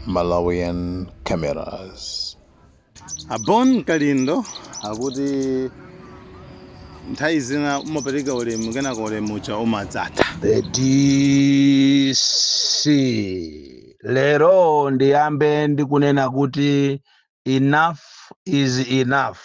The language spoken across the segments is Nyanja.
Malawian cameras. Abon Kalindo, akuti nthawi zina umapereka ulemu kenaka ulemu cha umadzatha. The DC lero ndiyambe ndikunena kuti enough is enough.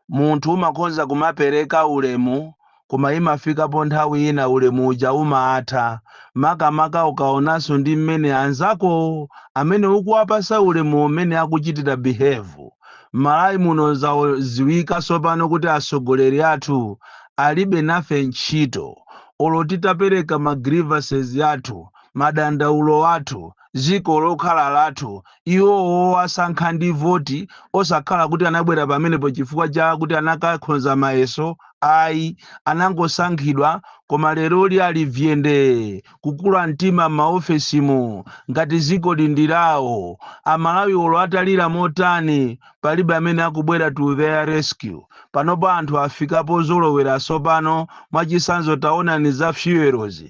Munthu umakhoza kumapereka ulemu koma imafikapo nthawi ina ulemu uja umatha. Makamaka ukaonanso ndi mmene anzako amene ukuwapasa ulemu umene akuchitira behave. Malawi muno zaziwika tsopano kuti atsogoleri athu alibe nafe ntchito. Olo titapereka ma grievances yathu, madandaulo athu, dziko lokhala lathu, iwowo asankha ndi voti osakhala kuti anabwera pamenepo chifukwa cha kuti anakakhonza mayeso ayi anangosankhidwa koma lero ali vyende kukula mtima maofesimo ngati dziko lindirawo. Amalawi olo atalira motani palibe amene akubwera to their rescue. Panopo anthu afikapo zolowera tsopano mwachisanzo taonani za fuels.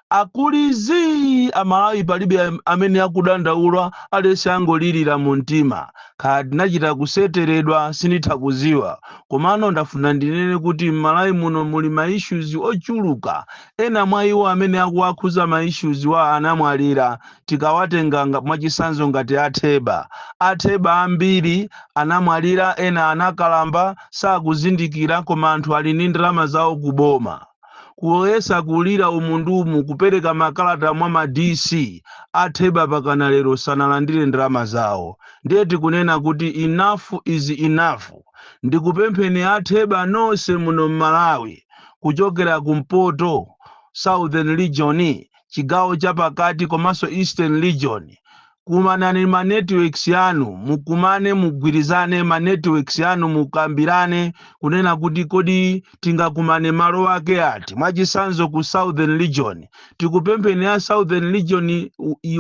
Akulizi Amalawi palibe amene akudandaula alese angolirira mu mtima. Kaya tinachita kuseteredwa sinitha kuziwa. Komano ndafuna ndinene kuti Malawi muno muli ma issues ochuluka. Ena mwa iwo amene akuakhuza ma issues wa anamwalira tikawatenga mwachisanzo ngati Atheba. Atheba ambiri anamwalira, ena anakalamba sakuzindikira koma anthu ali ndi ndalama zawo kuboma. Kuyesa kulira umundumu kupereka makalata mwa ma DC Atheba pakana lero sanalandire ndalama zawo. Ndiye tikunena kuti enough is enough. Ndikupempheni Atheba nonse muno Malawi kuchokera kumpoto Southern Region, chigawo chapakati komanso Eastern Region. Kumanani ma networks yanu, mukumane mugwirizane ma networks yanu mukambirane kunena kuti kodi tingakumane malo ake ati. Mwachisanzo ku Southern Region. Tikupempheni ya Southern Region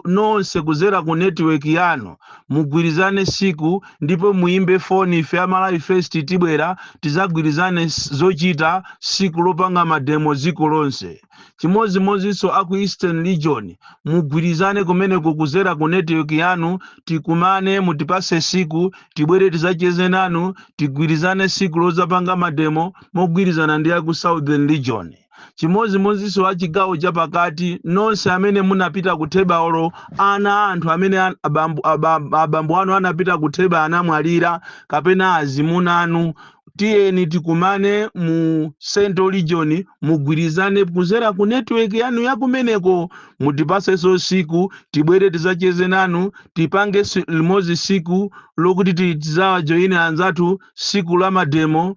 nonse kuzera ku network yanu mugwirizane siku ndipo muimbe phone ife Amalawi First tibwera tizagwirizane zochita siku lopanga mademo ziko lonse. Chimozimozinso aku Eastern Region mugwirizane kumeneko kuzera ku network yanu tikumane mutipase siku tibwere tizacheze nanu tigwirizane siku lozapanga mademo mogwirizana ndi aku Southern Region. Chimozimozinso wa chigawo chapakati nonse amene munapita kutheba olo ana anthu amene abambo anu anapita kutheba anamwalira kapena azimuna anu, tiyeni tikumane mu Central Region mugwirizane kuzera ku network yanu yakumeneko mutipaseso siku tibwere tizacheze nanu tipange limozi siku lokuti tizawajoine anzathu siku la mademo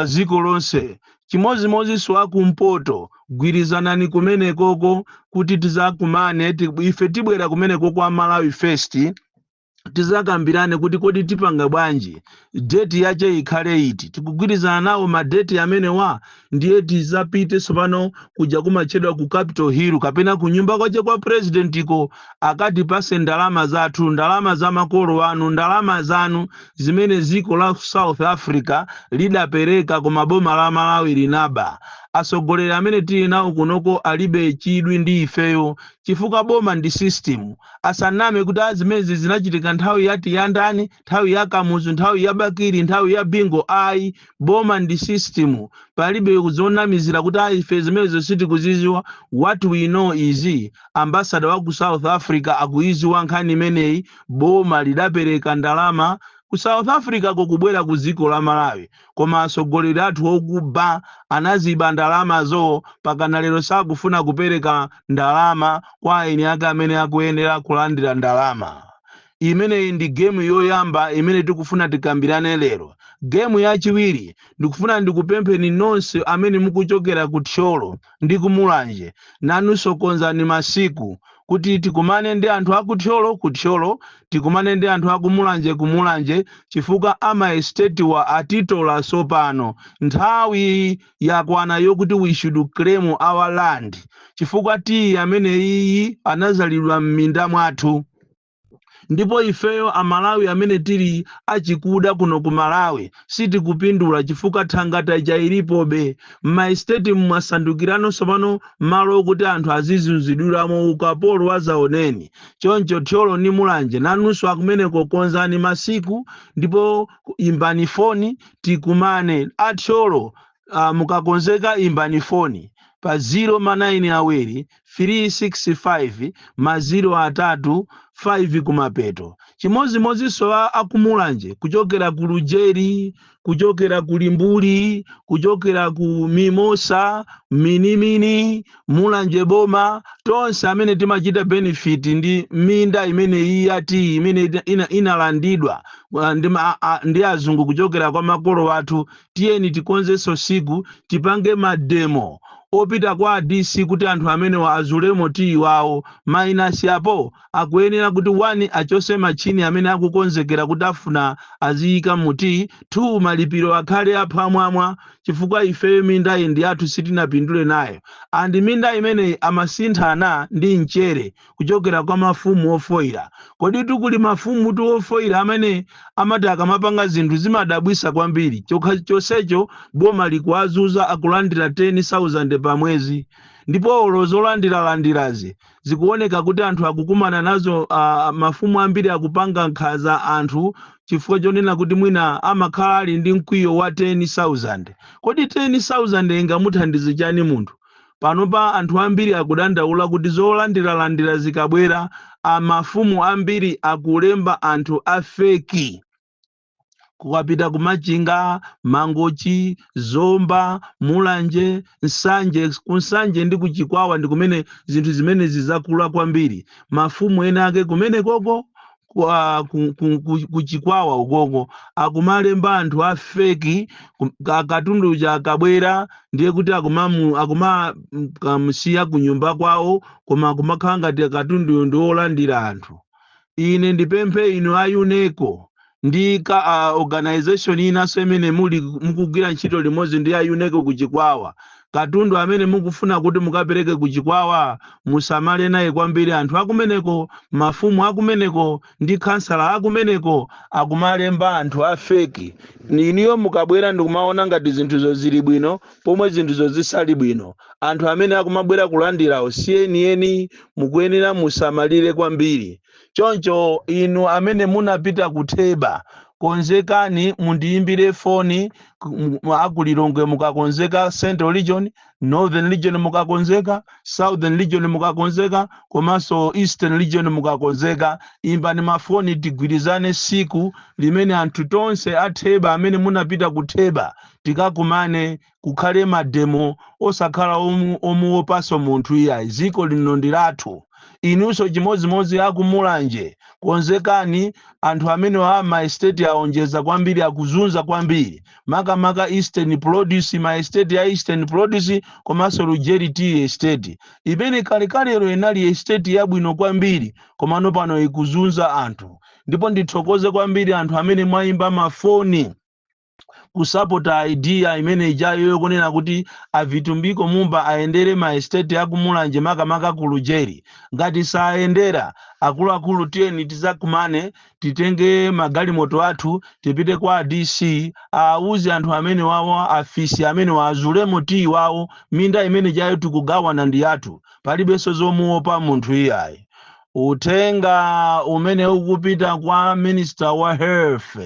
ziko lonse. Chimozimozinso akumpoto gwirizanani kumenekoko kuti tizakumane ife tibwera kumeneko kwa Malawi First tizakambirane kuti kodi tipanga bwanji date yache ikhale iti. Tikugwirizana nawo ma date amene ndiye tizapite tsopano kuja kumachedwa ku Capitol Hill kapena ku nyumba kwache kwa president iko akatipase ndalama zathu, ndalama za makolo anu, ndalama zanu zimene ziko la South Africa lidapereka koma boma la Malawi linaba. Atsogoleri amene tili nawo kunoko alibe chidwi ndi ifeyo chifukwa boma ndi system. Asaname kuti azimezi zinachitika nthawi yati yandani, nthawi ya Kamuzu, nthawi ya Bakiri, nthawi ya Bingo ayi. Boma ndi system. Palibe kuzonamizira kuti ife zimezo sitikuziziwa. What we know is ambassador wa ku South Africa akuiziwa nkhani imeneyi. Boma lidapereka ndalama ku South Africa kukubwera ku dziko la Malawi koma atsogoleri athu okuba anaziba ndalama zo pakana lero sakufuna kupereka ndalama kwa eni ake amene akuyenera kulandira ndalama. Imeneyi ndi game yoyamba imene tikufuna tikambirane lero. Game yachiwiri ndikufuna ndikupempheni nonse amene mukuchokera ku Tcholo ndi kumulanje nanunso konzani masiku kuti tikumane ndi anthu akuthyolo kuthyolo tikumane ndi anthu akumulanje kumulanje chifukwa ama estate wa atitola sopano nthawi yakwana yokuti we should claim our land chifukwa amene iyi anazalidwa m'minda mwathu. ndipo ifeyo amalawi amene tili achikuda kuno ku Malawi sitikupindula chifukwa thangata ija ilipobe m'maestate mwasandukiranso pano malo okuti anthu azizunzidwiramo ukapolo wazaoneni. Choncho thyolo ni mulanje nanunso akumeneko konzani masiku ndipo imbani foni tikumane athyolo. Mukakonzeka imbani foni pa 0 awiri 365 0 5 kumapeto. Chimozimozinso akumulanje kuchokera ku Lujeri, kuchokera ku Limbuli, kuchokera ku Mimosa, Minimini, Mulanje Boma, tonse amene timachita benefit ndi minda imene iyati imene inalandidwa ndi azungu kuchokera kwa makolo athu. Tiyeni tikonzenso siku tipange mademo opita kwa DC kuti anthu amene azulemo tiyi wawo minus yapo akuyenera kuti 1 achose machini amene akukonzekera kuti afuna aziyika muti 2 malipiro akhale aphamwamwa chifukwa ifeyo minda iyi ndi athu sitinapindule nayo andi minda imene amasinthana ndi mchere kuchokera kwa mafumu ofoira. Kodi tukuli mafumu ofoira amene amati akamapanga zinthu zimadabwisa kwambiri chonsecho boma likuwazuza akulandira 10,000 pa mwezi ndipo zolandiralandirazi zikuoneka kuti anthu akukumana nazo mafumu ambiri akupanga nkhaza anthu chifukwa chonena kuti mwina amakhala ali ndi mkwiyo wa 10,000. Kodi 10,000 ingamuthandize chani munthu? Panopa anthu ambiri akudandaula kuti zolandiralandira zikabwera mafumu ambiri akulemba anthu afeki kukapita kumachinga, Mangochi, Zomba, Mulanje, Nsanje. Kunsanje ndi kuchikwawa ndi kumene zinthu zimene zizakula kwambiri. Mafumu ena ake kumene koko kuchikwawa ukoko akumalemba anthu afeki katundu ja akabwera ndiye kuti akumamusiya kunyumba kwawo koma kumakhala ngati katundu ndi olandira anthu. Ine ndipemphe inu a UNESCO ndi organization inaso imene mukugwira ntchito limodzi ndi a UNESCO kuchikwawa. Katundu amene mukufuna kuti mukapereke kuchikwawa musamale naye kwambiri. Anthu akumeneko, mafumu akumeneko ndi kansala akumeneko akumalemba anthu afeki. Iniyo mukabwera ndikumaona ngati zinthuzo zili bwino pomwe zinthuzo zisali bwino. Anthu amene akumabwera kulandirawo siyeni mukuyenera musamalire kwambiri. Choncho inu amene munapita kutheba konzekani mundiyimbire foni akulilongwe mukakonzeka, Central Region, Northern Region mukakonzeka, Southern Region mukakonzeka, komanso Eastern Region mukakonzeka. Imbani mafoni tigwirizane siku limene anthu tonse atheba amene munapita kutheba tikakumane kukhale mademo osakhala omuopaso munthu iyayi. Ziko lino ndi lathu. Inunso chimozimozi akumulanje konzekani. Anthu amene wa maestate aonjeza kwambiri akuzunza kwambiri makamaka Eastern Produce, maestate ya Eastern Produce komanso Lujeri Tea Estate imene kalekalero inali estate yabwino kwambiri komano pano ikuzunza anthu. Ndipo ndithokoze kwambiri anthu amene mwayimba mafoni kusapota idea imene ijayo yokonena kuti avitumbiko mumba aendere maestate akumulanje makamaka ku Lujeri. Ngati saendera akuluakulu tiyeni tizakumane titenge magalimoto athu tipite kwa DC auze anthu amene wawo afisi amene wazulemo tii wawo minda imene jayo tikugawana ndi yathu palibenso zomuopa munthu iyayi. Utenga umene ukupita kwa Minister wa Health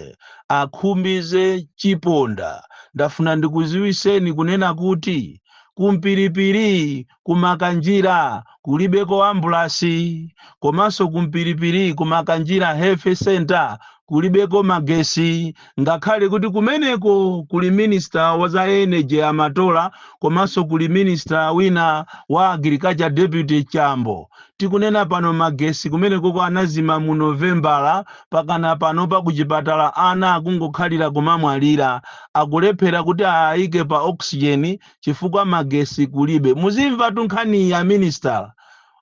akhumbize Chiponda. Ndafuna ndikuziwiseni kunena kuti kumpiripiri kumakanjira kulibeko ambulasi komanso kumpiripiri kumakanjira health center kulibeko magesi. Ngakhale kuti kumeneko kuli Minister wa za energy Amatola komanso kuli Minister wina wa agriculture Deputy Chambo. Tikunena pano magesi kumeneko kwa anazima mu Novembala pakana pano pa kuchipatala ana akungokhalira kumamwalira akulephera kuti aike pa oxygen chifukwa magesi kulibe. Muzimva tunkhani ya minister,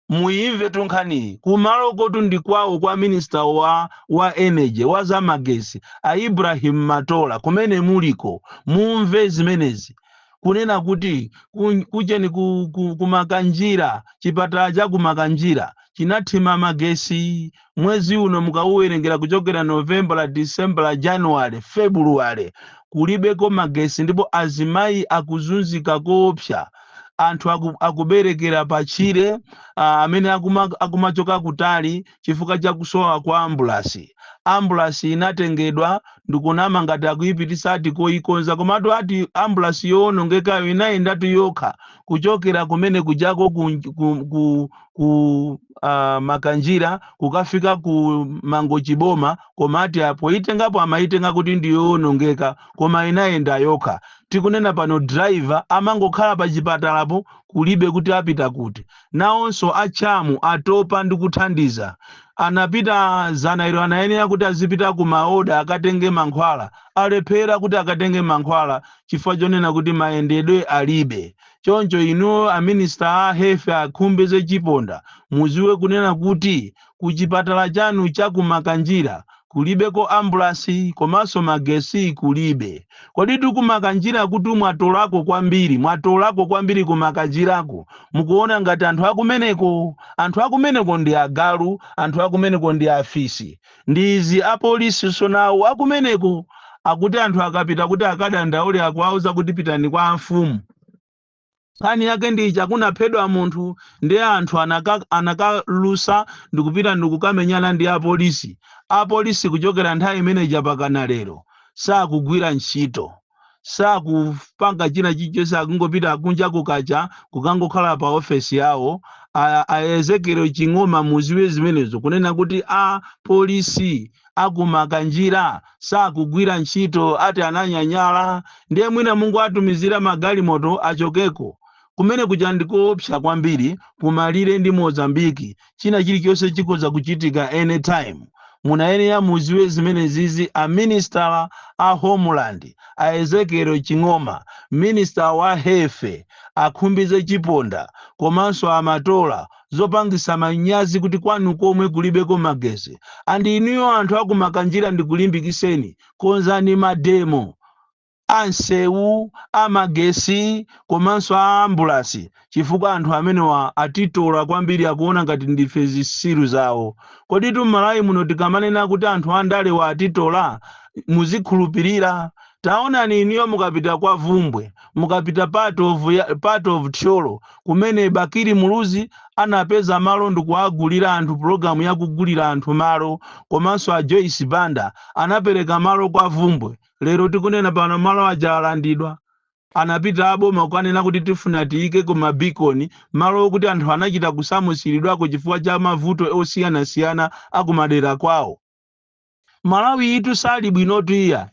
muimve tunkhani kumalo kotu ndi kwawo kwa Minister wa energy wa za magesi a Ibrahim Matola kumene muliko mumve zimenezi kunena kuti kucheni kumakanjira chipatala cha kumakanjira chinathima magesi mwezi uno mukauwerengera kuchokera Novemba, December, January, February kulibeko magesi ndipo azimayi akuzunzika koopsa. Anthu akuberekera pachire amene akumachoka kutali chifukwa cha kusowa kwa ambulasi inatengedwa ndikunama ngati akuyipitisa ati koikonza komatu ati ambulasi yowonongekayo inayendatu yokha kuchokera kumene kujako ku Makanjira kukafika ku Mangochiboma, koma ati apo itengapo amaitenga kuti ndiyowonongeka koma inayenda yokha. Tikunena pano driver amangokhala pa chipatalapo kulibe kuti apita kuti. Nawonso achamu atopa ndi kuthandiza. Anapita Zanairo anayenera kuti azipita ku maoda akatenge mankhwala, alephera kuti akatenge mankhwala chifukwa chonena kuti mayendedwe alibe. Choncho inu aminister a health akhumbeze chiponda muziwe kunena kuti kuchipatala chanu cha ku Makanjira kulibeko ambulasi komanso magesi kulibe. Kodi ku Makanjira kuti mwatolako kwambiri ku Makanjirako mukuona ngati anthu akumeneko ndi agalu, anthu akumeneko ndi afisi, ndizi apolisi sonawo akumeneko akuti anthu akapita kuti akadandaule akuwauza kuti pitani kwa mfumu. Nkhani yake ndi chakunaphedwa munthu ndi anthu anakalusa ndikupita ndikukamenyana ndi apolisi. Apolisi kuchokera nthawi imene japakana lero sakugwira ntchito, sakupanga china chilichonse, akungopita kunja kukacha kukangokhala pa ofesi yawo. Aezekero Ching'oma muziwe zimenezo kunena kuti apolisi aku Makanjira sakugwira ntchito, ati ananyanyala ndiye mwina Mungu atumizira magalimoto achokeko kumene kuja ndikoopsa kwambiri kumalire ndi Mozambiki. China chilichonse chikoza kuchitika anytime. Munayenera muziwe zimene zizi a minister a Homeland, a Ezekero Ching'oma, minister wa hefe akhumbize chiponda komanso amatola zopangisa manyazi kuti kwanu komwe kulibeko magesi. Andi inuyo anthu aku Makanjira ndikulimbikiseni konzani mademo ansewu amagesi komanso a ambulasi chifukwa anthu amenewa atitola kwambiri akuona ngati ndife zisiru zawo. Kodi Malawi muno tikamanena kuti anthu andale wa atitola muzikhulupirira? Taonani iniyo mukapita kwa Vumbwe, mukapita part of Tcholo kumene Bakiri Muluzi anapeza malo ndikuagulira anthu, programu yakugulira anthu malo, komanso a Joyce Banda anapereka malo kwa Vumbwe. Lero tikunena pano malo aja alandidwa, anapita aboma kukanena kuti tifuna tiyike ku mabikoni malo kuti anthu anachita kusamusiridwako chifukwa cha mavuto osiyanasiyana akumadera kwawo. Malawi itu sali bwino tuiya,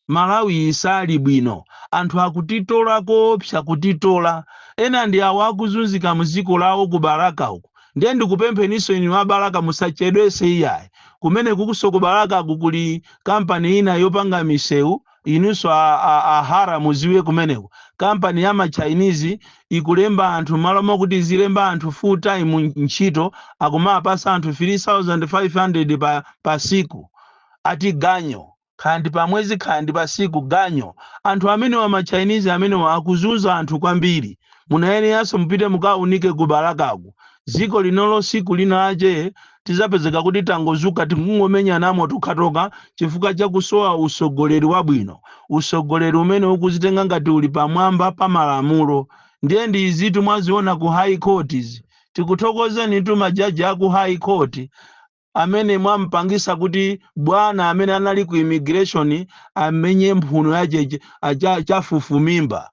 Malawi isali bwino, anthu akutitola koopsa kutitola. Ena ndi awo akuzunzika muziko lawo ku Baraka uku. Ndiye ndikupempheniso inu wa Baraka musachedwese iyayi. Kumene kukusoko Baraka kukuli kampani ina yopanga misewu, inuso ahara muziwe kumeneko. Kampani ya Chinese ikulemba anthu malo mokuti zilemba anthu full time ntchito akumapasa anthu 3,500 pa siku. Ati ganyo khandi pa mwezi khandi pa siku ganyo. Anthu amene wa Chinese amene akuzunza anthu kwambiri. Munayeneranso mupite mukaunike ku Barakaku. Ziko linolo siku linaje tizapezeka kuti tangozuka tikungomenya namo tukhatoka chifukwa cha kusowa usogoleri wabwino. Usogoleri umene ukuzitenga ngati uli pamwamba pa malamulo. Ndiye ndi izitu mwaziona ku high courts. Tikuthokozeni tu majaji aku high court amene mwampangisa kuti bwana amene anali ku immigration amenye mphuno yache chafufu mimba.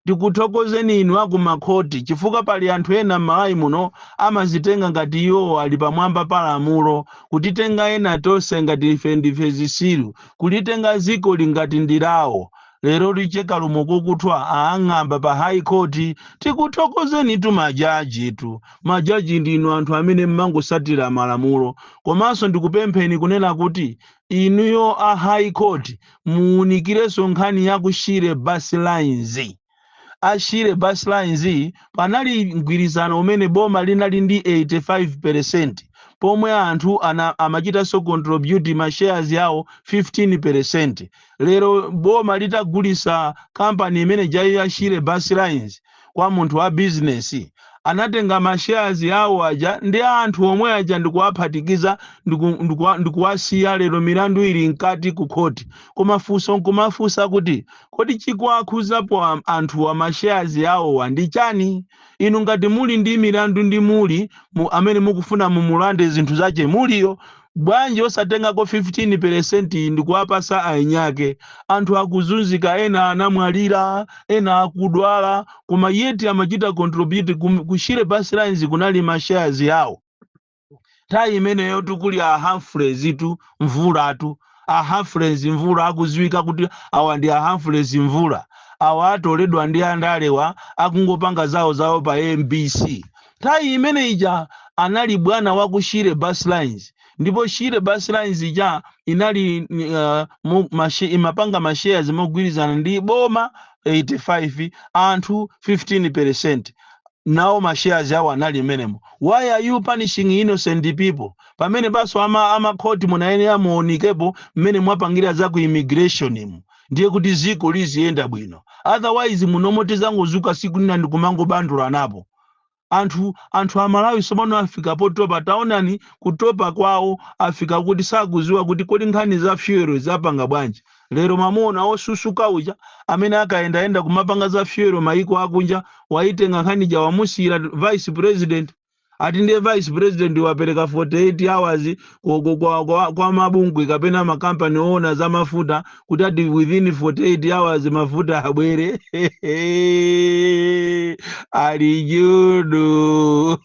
Tikuthokozeni inu aku makhoti chifukwa pali anthu ena Malawi muno amazitenga ngati iwo ali pamwamba pa lamulo, kutitenga ena tonse ngati ife ndife zisiru, kulitenga ziko lingati ndilawo. Lero licheka lumoko kutwa aang'amba pa high court. Tikuthokozeni tu majaji tu. Majaji ndinu anthu amene mmangosatira malamulo. Komanso ndikupempheni kunena kuti inuyo a high court muunikireso nkhani ya kushire bus lines. Ashire bus lines panali mgwirizano umene boma linali ndi 85%, pomwe anthu amachita so contribute ma shares yawo 15%. Lero boma litagulisa kampani imene jayi Ashire bus lines kwa munthu wa business, anatenga mashares yawo aja ndi anthu omwe aja ndikuwaphatikiza ndikuwasiya lero milandu ili mkati ku khoti. Koma funso nkumafunsa kuti kodi chikuakhuzapo anthu mashares yawo ndi chani? Inu ngati muli ndi milandu ndi muli amene mukufuna mumulande zinthu zache muliyo, bwanji osatengako 15% ndikuwapasa ainyake? Anthu akuzunzika, ena anamwalira, ena akudwala, koma yeti amachita contribute ku Shire Buslines kunali mashares yawo. Tayi imeneyo tukuli Humphreys tu mvulatu, Humphreys mvula akuziwika kuti awa ndi Humphreys mvula, awa atoledwa ndi andalewa akungopanga zawo pa MBC. Tayi imene ija anali bwana wa ku Shire Buslines, ndipo Shire Buslines ija inali imapanga mashares mogwirizana ndi boma 85, anthu 15%. Now mashares yawo anali menemo. Why are you punishing innocent people? Pamene baso amakoti munaene amuonikepo mmene mwapangira za ku immigration ndiye kuti ziko liziyenda bwino. Otherwise munomoteza ngozuka siku nina ndikumango bandula napo. Anthu amalawi somano afika potopa, taonani kutopa kwawo afika kuti sakuziwa kuti kodi nkhani za fuel zapanga bwanji. Lero mamona osusuka uja amene akaenda kumapanga za fuel maiko akunja waitenga nkhani ja wamusira vice president, ati ndiye vice president wapereka 48 hours kwa mabungwe kapena makampani ona za mafuta kuti ati within 48 hours mafuta abwere. Alijudu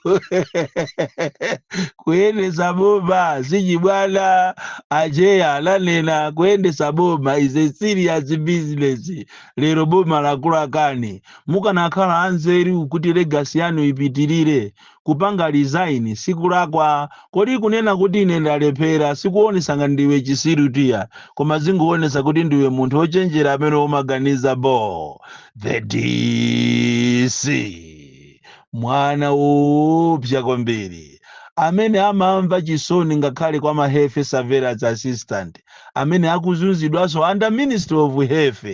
kuendesa boma sijibwana ajeya lanena kuendesa boma is a serious business. Lero boma lakula kani mukanakhala anzeru kuti legacy yanu ipitirire. Kupanga resign sikulakwa, kodi kunena kuti ine ndalephera sikuonesa ngati ndiwe chisirutia, koma zingoonesa kuti ndiwe munthu ochenjera amene umaganiza bo. The DC mwana upya kwambiri amene amamva chisoni ngakhale kwa ma health surveillance assistant amene akuzunzidwaso under Ministry of Health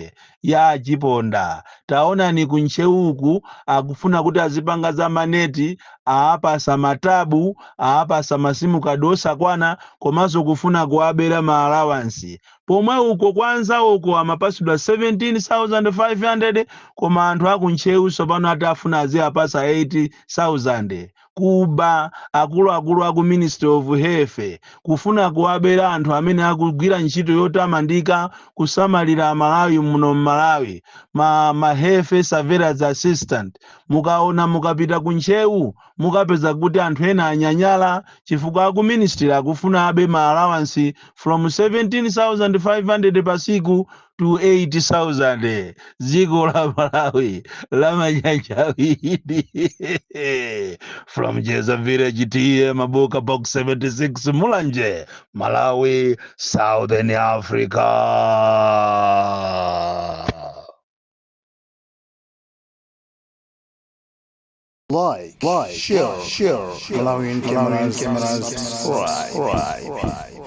ya Chiponda. Taonani kuncheuku akufuna kuti azipanga za maneti, aapasa matabu, aapasa masimu kadosa kwana, komanso kufuna kuabera ma allowance. Pomwe uko kwanza uko amapasidwa 17,500, koma anthu akuncheu sopano atafuna aziapasa 80,000. Kuba akulu aku Ministry of Health kufuna kuabera anthu amene akugwira ntchito yotamandika kusamalira Malawi muno Malawi, ma health surveillance assistant. Mukaona mukapita kuncheu mukapeza kuti anthu ena anyanyala chifukwa aku ministry akufuna abe ma allowance from 17,500 pasiku to 80,000. Ziko la Malawi la manyanjawidi. From Jeza Village TM Mabuka Box 76 Mulanje, Malawi, Southern Africa. Like, share, Malawian cameras, right.